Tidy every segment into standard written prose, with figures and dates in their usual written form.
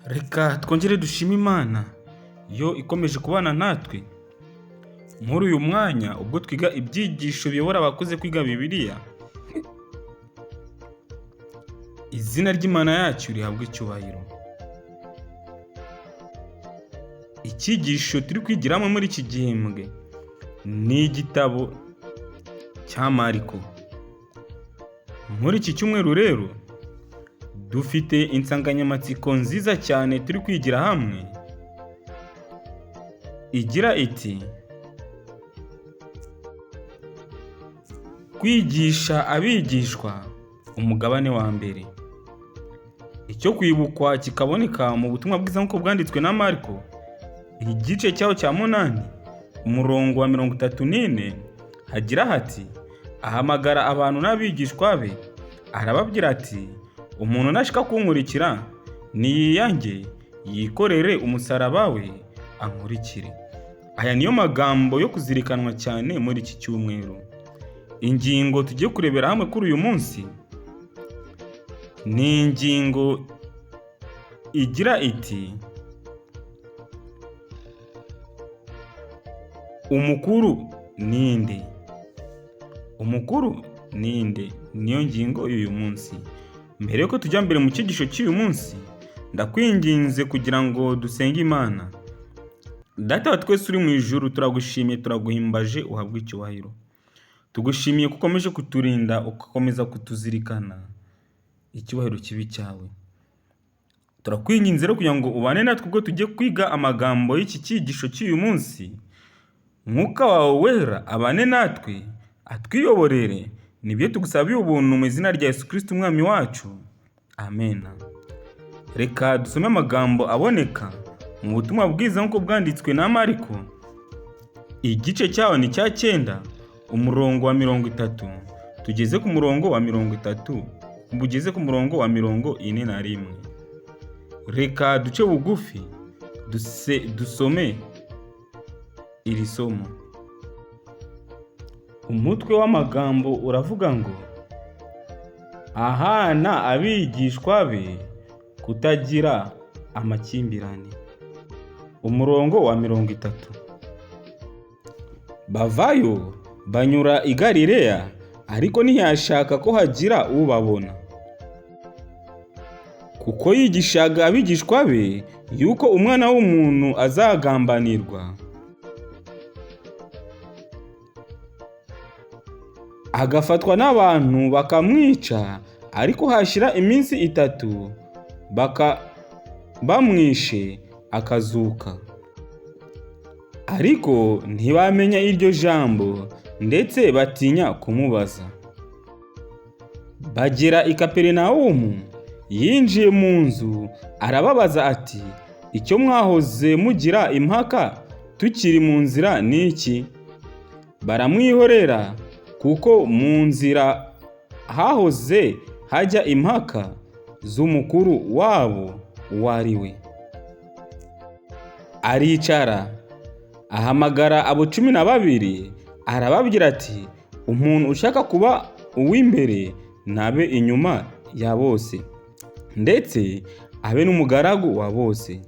Reka twongere dushime Imana yo ikomeje kubana natwe muri uyu mwanya ubwo twiga ibyigisho biyobora abakuze kwiga Bibiliya. Izina ry'Imana yacu rihabwe icyubahiro. Icyigisho turi kwigiramo muri iki gihembwe ni igitabo cya Mariko. Muri iki cyumweru rero dufite insanganyamatsiko nziza cyane turi kwigira hamwe igira iti kwigisha abigishwa umugabane wa mbere. Icyo kwibukwa kikaboneka mu butumwa bwiza nk'uko bwanditswe na Mariko igice cyaho cya 8 umurongo wa 34 hagira hati, ahamagara abantu n'abigishwa be arababwira ati, umuntu nashaka kunkurikira niyiyange yikorere umusaraba we ankurikire. Aya niyo magambo yo kuzirikanwa cyane muri iki cyumweru. Ingingo tugiye kurebera hamwe kuri uyu munsi ni ingingo igira iti umukuru ninde. Umukuru ninde niyo ngingo y'uyu munsi. Mbere yuko tujya mbere mu cyigisho cy'uyu munsi, ndakwinginze kugira ngo dusenge Imana. Data wa twese uri mu ijuru, turagushimiye, turaguhimbaje, uhabwe icyubahiro. Tugushimiye ko ukomeje kuturinda, ugakomeza kutuzirikana. Icyubahiro kibi cyawe. Turakwinginze rero kugira ngo ubane natwe ubwo tugiye kwiga amagambo y'iki cyigisho cy'uyu munsi. Mwuka wawe wera abane natwe, atwiyoborere. Nibyo tugusabiye ubuntu mu izina rya Yesu Kristo umwami wacu. Amen. Reka dusome amagambo aboneka mu butumwa bwiza nk'uko bwanditswe na Mariko. Igice cyaho ni cya 9 umurongo wa 30 tugeze ku murongo wa 30 bugeze ku murongo wa 41. Reka duce bugufi dusome iri somo. Umutwe w'amagambo uravuga ngo ahana abigishwa be kutagira amakimbirane. Umurongo wa 30. Bavayo banyura i Galileya, ariko ntiyashaka ko hagira ubabona, kuko yigishaga abigishwa be yuko umwana w'umuntu azagambanirwa agafatwa n'abantu bakamwica, ariko hashira iminsi 3 bamwishe akazuka. Ariko ntibamenya iryo jambo, ndetse batinya kumubaza. Bagera i Kaperinawumu, yinjiye mu nzu arababaza ati, icyo mwahoze mugira impaka tukiri mu nzira ni iki? Baramwihorera, kuko mu nzira hahoze hajya impaka z'umukuru wabo uwo ari we. Aricara ahamagara abo 12 arababwira ati, umuntu ushaka kuba uw'imbere nabe inyuma ya bose, ndetse abe n'umugaragu wa bose.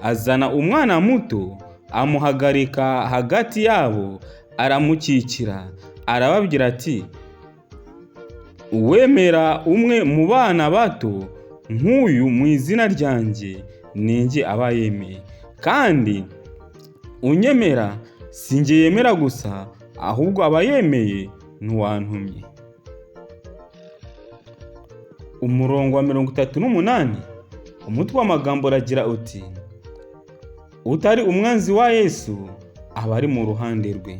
Azana umwana muto amuhagarika hagati yabo, aramukikira arababwira ati, uwemera umwe mu bana bato nk'uyu mu izina ryanjye ninjye aba yemeye, kandi unyemera si njye yemera gusa, ahubwo aba yemeye n'uwantumye. Umurongo wa 38 umutwe w'amagambo uragira uti, utari umwanzi wa Yesu aba ari mu ruhande rwe.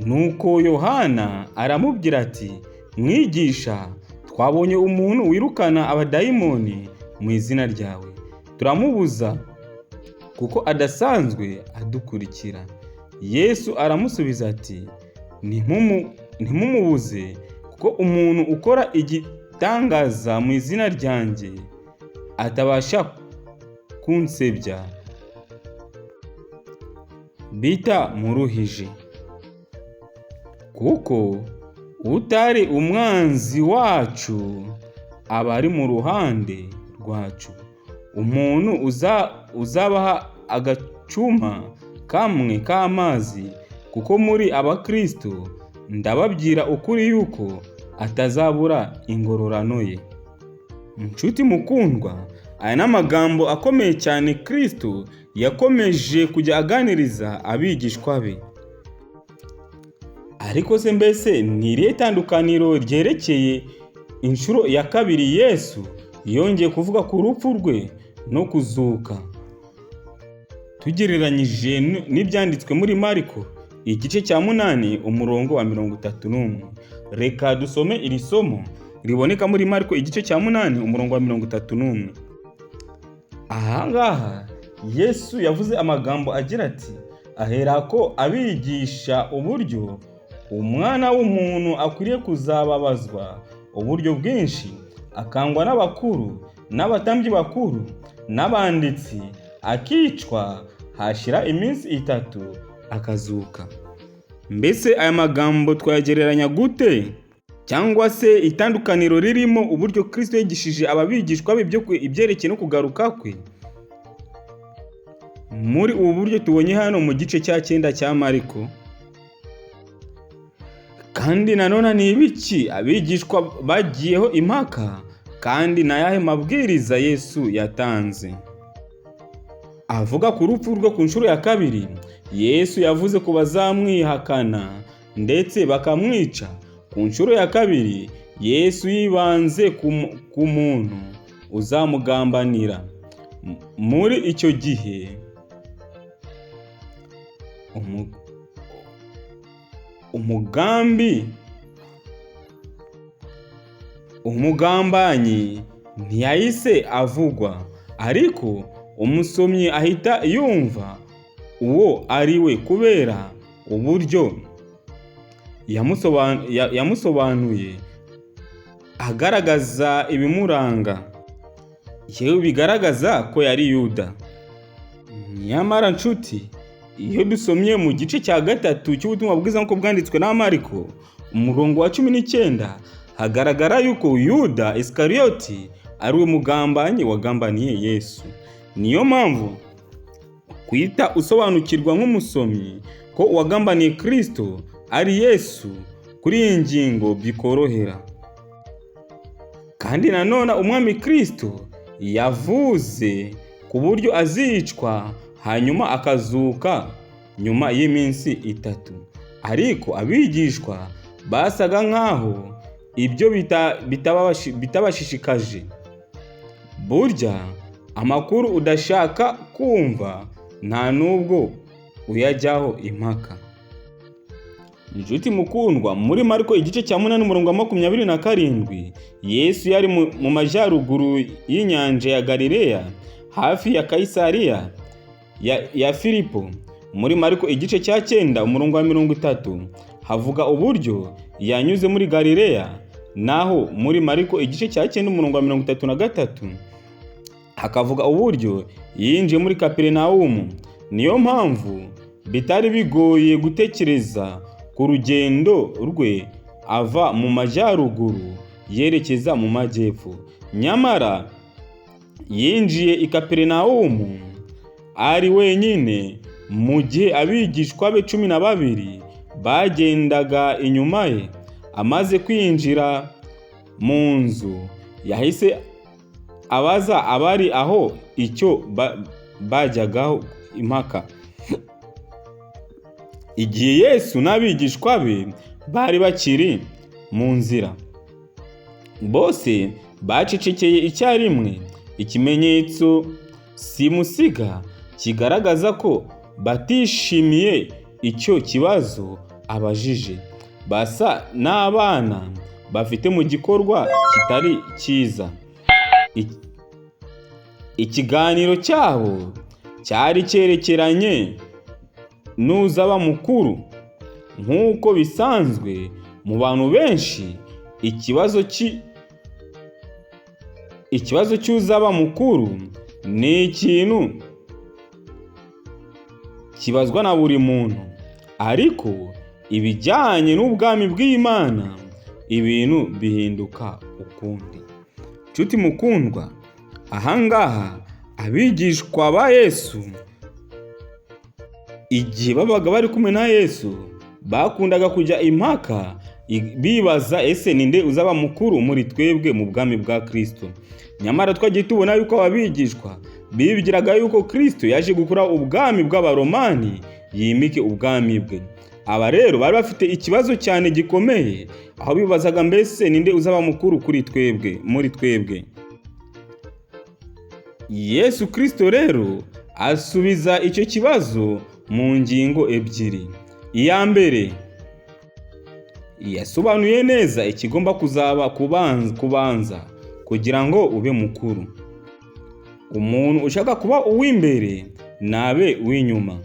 Nuko Yohana aramubwira ati, mwigisha, twabonye umuntu wirukana abadayimoni mu izina ryawe, turamubuza kuko adasanzwe adukurikira. Yesu aramusubiza ati, ntimumubuze, kuko umuntu ukora igitangaza mu izina ryanjye atabasha kunsebya bitamuruhije. Kuko utari umwanzi wacu aba ari mu ruhande rwacu. umuntu uzabaha agacuma kamwe k'amazi, kuko muri abakristo ndababwira ukuri yuko atazabura ingororano ye. Nshuti mukundwa, aya ni amagambo akomeye cyane Kristo yakomeje kujya aganiriza abigishwa be. Ariko se mbese ni irihe tandukaniro ryerekeye inshuro ya kabiri Yesu yongeye kuvuga ku rupfu rwe no kuzuka, tugereranyije n'ibyanditswe muri Mariko igice cya 8 umurongo wa 31? Reka dusome iri somo riboneka muri Mariko igice cya 8 umurongo wa 31. Ahangaha Yesu yavuze amagambo agira ati, aherako abigisha uburyo umwana w'umuntu akwiriye kuzababazwa uburyo bwinshi, akangwa n'abakuru n'abatambyi bakuru n'abanditsi, akicwa, hashira iminsi 3 akazuka. Mbese aya magambo twayagereranya gute? Cyangwa se itandukaniro ririmo uburyo Kristo yigishije ababigishwa be ibyerekeye no kugaruka kwe? Muri ubu buryo tubonye hano mu gice cya 9 cya Mariko. Kandi nanone ni ibiki abigishwa bagiyeho impaka, kandi nayahe mabwiriza Yesu yatanze? Avuga ku rupfu rwo ku nshuro ya kabiri, Yesu yavuze ko bazamwihakana ndetse bakamwica. Ku nshuro ya kabiri Yesu yibanze ku muntu uzamugambanira. Muri icyo gihe umugambanyi ntiyahise avugwa, ariko umusomyi ahita yumva uwo ari we kubera uburyo yamusobanuye agaragaza ibimuranga, yewe bigaragaza ko yari Yuda. Nyamara nshuti, iyo dusomye mu gice cya 3 cy'ubutumwa bwiza nk'uko bwanditswe na Mariko umurongo wa 19, hagaragara yuko Yuda Iskariyoti ari we mugambanyi wagambaniye Yesu. Niyo mpamvu kwita usobanukirwa nk'umusomyi ko uwagambaniye Kristo ari Yesu kuri iyi ngingo bikorohera. Kandi nanone umwami Kristo yavuze ku buryo azicwa hanyuma akazuka nyuma y'iminsi 3. Ariko abigishwa basaga nkaho ibyo bitabashishikaje. Burya amakuru udashaka kumva nta nubwo uyajyaho impaka. Nshuti mukundwa, muri Mariko igice cya 8 umurongo wa 27, Yesu yari mu majyaruguru y'inyanja ya Galileya hafi ya Kaisariya ya Filipo. Muri Mariko igice cya 9 umurongo wa 30 havuga uburyo yanyuze muri Galileya, naho muri Mariko igice cya 9 umurongo wa 33 hakavuga uburyo yinjiye muri Kaperinawumu. Niyo mpamvu bitari bigoye gutekereza ku rugendo rwe ava mu majyaruguru yerekeza mu majyepfo. Nyamara yinjiye i Kaperinawumu ari wenyine, mu gihe abigishwa be 12 bagendaga inyuma ye. Amaze kwinjira mu nzu, yahise abaza abari aho icyo bajyagaho impaka. Igihe Yesu n'abigishwa be bari bakiri mu nzira, bose bacecekeye icyarimwe. Ikimenyetso simusiga kigaragaza ko batishimiye icyo kibazo abajije. Basa n'abana bafite mu gikorwa kitari cyiza. Ikiganiro cyabo cyari cyerekeranye n'uzaba mukuru. Nk'uko bisanzwe mu bantu benshi, ikibazo cy'uzaba mukuru ni ikintu kibazwa na buri muntu. Ariko ibijyanye n'ubwami bw'Imana, ibintu bihinduka ukundi. Nshuti mukundwa, ahangaha Abigishwa ba Yesu igihe babaga bari kumwe na Yesu bakundaga kujya impaka bibaza ese ninde uzaba mukuru muri twebwe mu bwami bwa Kristo. Nyamara twagiye tubona yuko abigishwa bibwiraga yuko Kristo yaje gukora ubwami bw'abaromani yimike ubwami bwe. Aba rero bari bafite ikibazo cyane gikomeye aho bibazaga mbese ninde uzaba mukuru kuri twebwe muri twebwe. Yesu Kristo rero asubiza icyo kibazo mu ngingo ebyiri. Iya mbere yasobanuye neza ikigomba kuzaba kubanza kugira ngo ube mukuru. Umuntu ushaka kuba uw'imbere nabe uw'inyuma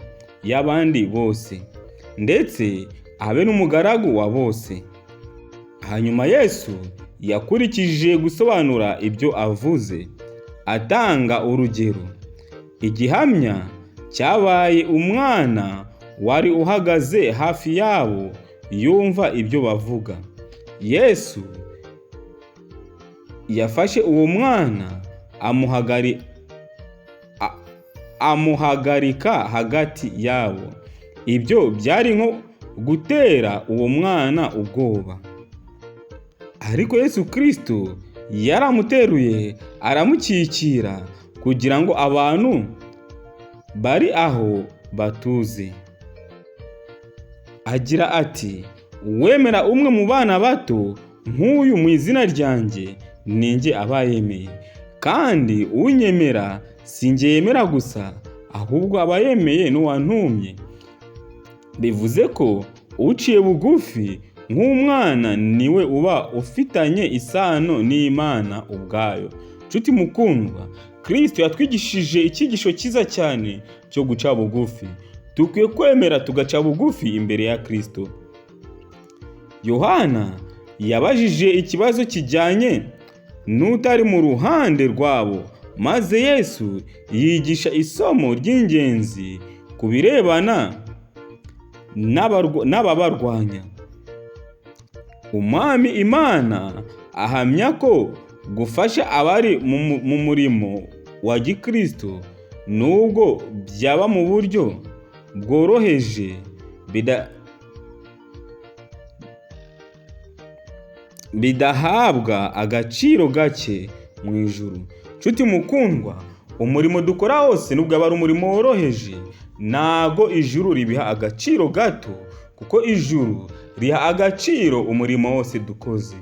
y'abandi bose, ndetse abe n'umugaragu wa bose. Hanyuma Yesu yakurikije gusobanura ibyo avuze atanga urugero. Igihamya cyabaye umwana wari uhagaze hafi yabo yumva ibyo bavuga. Yesu yafashe uwo mwana amuhagarika hagati yabo. Ibyo byari nko gutera uwo mwana ubwoba. Ariko Yesu Kristo yaramuteruye aramukikira kugira ngo abantu bari aho batuze. Agira ati, "Uwemera umwe mu bana bato nk'uyu mu izina ryanjye ninjye abayemeye, kandi unyemera sinjye yemera gusa ahubwo abayemeye n'uwantumye." Bivuze ko uciye bugufi nk'umwana niwe uba ufitanye isano n'Imana ubwayo. Nshuti mukundwa, Kristo yatwigishije icyigisho cyiza cyane cyo guca bugufi. Dukwiye kwemera tugaca bugufi imbere ya Kristo. Yohana yabajije ikibazo kijyanye n'utari mu ruhande rwabo, maze Yesu yigisha isomo ry'ingenzi ku birebana n'ababarwanya. Umwami Imana ahamya ko gufasha abari mu murimo wa gikristo nubwo byaba mu buryo bworoheje bidahabwa agaciro gake mu ijuru. Nshuti mukundwa, umurimo dukora wose nubwo aba ari umurimo woroheje, ntago ijuru ribiha agaciro gato, kuko ijuru riha agaciro umurimo wose dukoze.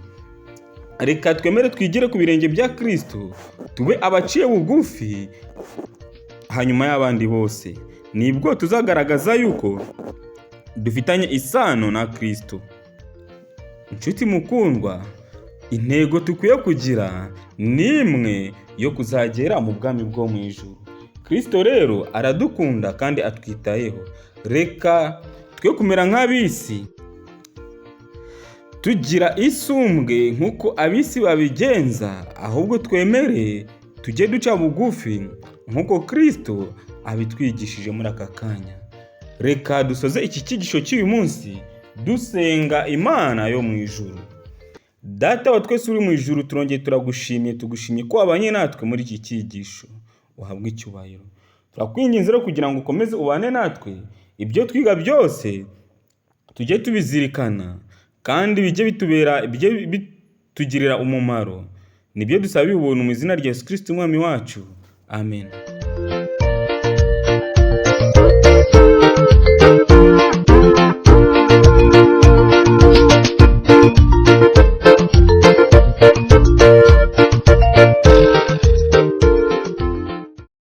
Reka twemere twigire ku birenge bya Kristo, tube abaciye bugufi hanyuma y'abandi bose. Nibwo tuzagaragaza yuko dufitanye isano na Kristo. Nshuti mukundwa, intego dukwiye kugira ni imwe yo kuzagera mu bwami bwo mu ijuru. Kristo rero aradukunda kandi atwitayeho. Reka twe kumera nk'abisi tugira isumbwe nk'uko abisi babigenza, ahubwo twemere tujye duca bugufi nk'uko Kristo abitwigishije muri aka kanya. Reka dusoze iki cyigisho cy'uyu munsi dusenga Imana yo mu ijuru. Data wa twese uri mu ijuru, turongeye tugushimiye ko wabanye natwe muri iki cyigisho. Uhabwe icyubahiro. Turakwinginze rero kugira ngo ukomeze ubane natwe, ibyo twiga byose tujye tubizirikana kandi bijye bitugirira umumaro. Nibyo dusaba ubuntu mu izina rya Yesu Kristo umwami wacu. Amen.